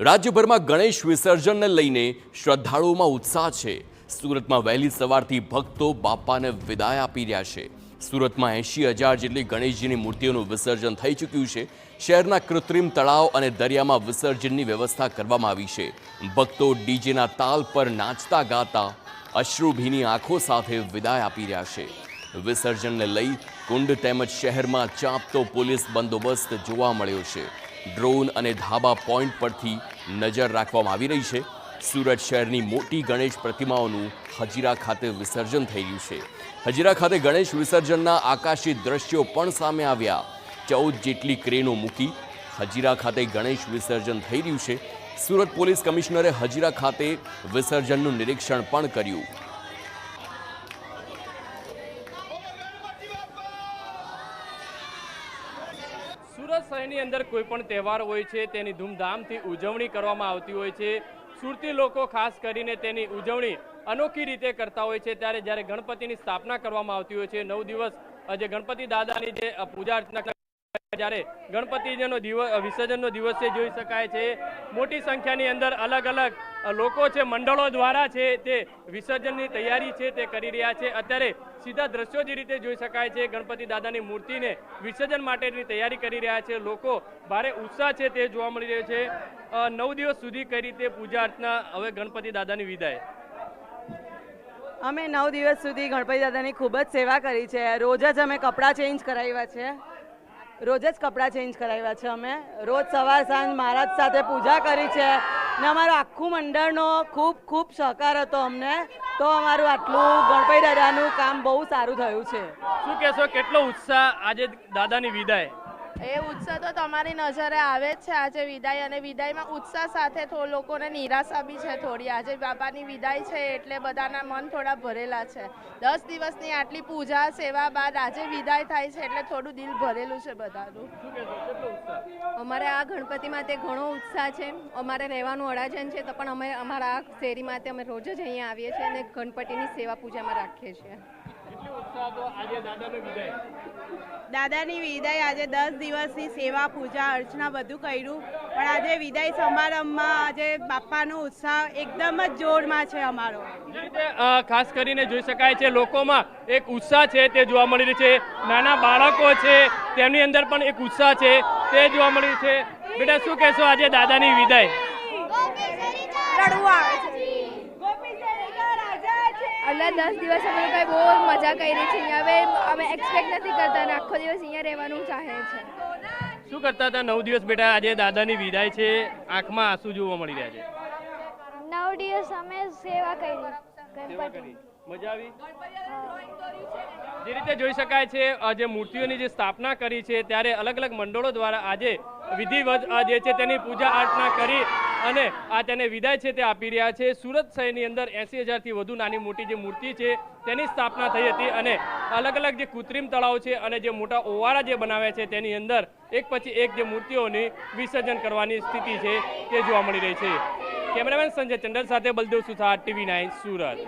રાજ્યભરમાં ગણેશ વિસર્જનને લઈને શ્રદ્ધાળુઓમાં ઉત્સાહ છે। સુરતમાં વહેલી સવારથી ભક્તો બાપાને વિદાય આપી રહ્યા છે। સુરતમાં 80,000 જેટલી ગણેશજીની મૂર્તિઓનું વિસર્જન થઈ ચૂક્યું છે। શહેરના કૃત્રિમ તળાવ અને દરિયામાં વિસર્જનની વ્યવસ્થા કરવામાં આવી છે। ભક્તો ડીજેના તાલ પર નાચતા ગાતા અશ્રુભીની આંખો સાથે વિદાય આપી રહ્યા છે। વિસર્જનને લઈ કુંડ તેમજ શહેરમાં ચાંપતો પોલીસ બંદોબસ્ત જોવા મળ્યો છે। ડ્રોન અને ધાબા પોઈન્ટ પરથી નજર રાખવામાં આવી રહી છે। સુરત શહેરની મોટી ગણેશ પ્રતિમાઓનું હજીરા ખાતે વિસર્જન થઈ રહ્યું છે। હજીરા ખાતે ગણેશ વિસર્જનના આકાશી દ્રશ્યો પણ સામે આવ્યા। 14 જેટલી ક્રેનો મૂકી હજીરા ખાતે ગણેશ વિસર્જન થઈ રહ્યું છે। સુરત પોલીસ કમિશનરે હજીરા ખાતે વિસર્જનનું નિરીક્ષણ પણ કર્યું। સુરત શહેરની અંદર કોઈ પણ તહેવાર હોય છે તેની ધૂમધામથી ઉજવણી કરવામાં આવતી હોય છે। સુરતી લોકો ખાસ કરીને તેની ઉજવણી અનોખી રીતે કરતા હોય છે। ત્યારે જ્યારે ગણપતિની સ્થાપના કરવામાં આવતી હોય છે 9 દિવસ જે ગણપતિ દાદાની જે પૂજા અર્ચના જ્યારે ગણપતિજીનો વિસર્જનનો દિવસ છે જોઈ શકાય છે મોટી સંખ્યાની અંદર અલગ અલગ લોકો છે મંડળો દ્વારા છે તે વિસર્જનની તૈયારી છે તે કરી રહ્યા છે। અત્યારે સીધા દ્રશ્યો જે રીતે જોઈ શકાય છે ગણપતિ દાદાની મૂર્તિને વિસર્જન માટેની તૈયારી કરી રહ્યા છે। લોકો ભારે ઉત્સાહ છે તે જોવા મળી રહ્યો છે। 9 દિવસ સુધી કઈ રીતે પૂજા અર્ચના, હવે ગણપતિ દાદાની વિદાય। અમે 9 દિવસ સુધી ગણપતિ દાદાની ખૂબ જ સેવા કરી છે। રોજ જ અમે કપડાં ચેન્જ કરાવ્યા છે। અમે રોજ સવાર સાંજ મહારાજ સાથે પૂજા કરી છે ને અમારું આખું મંડળનો ખૂબ ખૂબ સહકાર હતો અમને, તો અમારું આટલું ગણપતિ દાદાનું કામ બહુ સારું થયું છે। શું કહેશો, કેટલો ઉત્સાહ આજે દાદાની વિદાય? એ ઉત્સાહ તો તમારી નજરે આવે જ છે આજે વિદાય, અને વિદાયમાં ઉત્સાહ સાથે લોકોને નિરાશા બી છે થોડી। આજે બાપાની વિદાય છે એટલે બધાના મન થોડા ભરેલા છે। 10 દિવસની આટલી પૂજા સેવા બાદ આજે વિદાય થાય છે એટલે થોડું દિલ ભરેલું છે બધાનું। શું કહેશો, કેટલો ઉત્સાહ? અમારે આ ગણપતિ માટે ઘણો ઉત્સાહ છે। અમારે રહેવાનું અડાજણ છે તો પણ અમે અમારા આ શેરી માટે અમે રોજ જ અહીંયા આવીએ છીએ અને ગણપતિની સેવા પૂજામાં રાખીએ છીએ। કેટલો ઉત્સાહ હતો આજે દાદાની વિદાય? દાદાની વિદાય આજે 10 દિવસની સેવા પૂજા અર્ચના બધું કર્યું, પણ આજે વિદાય સમારંભમાં આજે બાપાનો ઉત્સાહ એકદમ જ જોરમાં છે અમારો। જે રીતે ખાસ કરીને જોઈ શકાય છે લોકોમાં એક ઉત્સાહ છે તે જોવા મળી રહ્યો છે। નાના બાળકો છે તેમની અંદર પણ એક ઉત્સાહ છે તે જોવા મળી રહ્યું છે। બેટા શું કહેશો આજે દાદાની વિદાય? એટલે 10 દિવસ અમે કઈ બહુ મજા કરી છે। હવે અમે એક્સપેક્ટ નથી કરતા અને આખો દિવસ અહીંયા રહેવાનું ચાહે છે। શું કરતા હતા 9 દિવસ બેટા? આજે દાદાની વિદાય છે, આંખમાં આંસુ જોવા મળી રહ્યા છે। 9 દિવસ અમે સેવા કરી સેવા કરી, મજા આવી? જે રીતે જોઈ શકાય છે જે મૂર્તિઓની જે સ્થાપના કરી છે ત્યારે અલગ અલગ મંડળો દ્વારા આજે વિધિવત જે છે તેની પૂજા અર્ચના કરી અને આ તેને વિદાય છે તે આપી રહ્યા છે। સુરત શહેરની અંદર 80,000 થી વધુ નાની મોટી જે મૂર્તિ છે તેની સ્થાપના થઈ હતી અને અલગ અલગ જે કૃત્રિમ તળાવ છે અને જે મોટા ઓવારા જે બનાવ્યા છે તેની અંદર એક પછી એક જે મૂર્તિઓની વિસર્જન કરવાની સ્થિતિ છે તે જોવા મળી રહી છે। કેમેરામેન સંજય ચંડલ સાથે બલદેવ સુથાર, TV9 સુરત।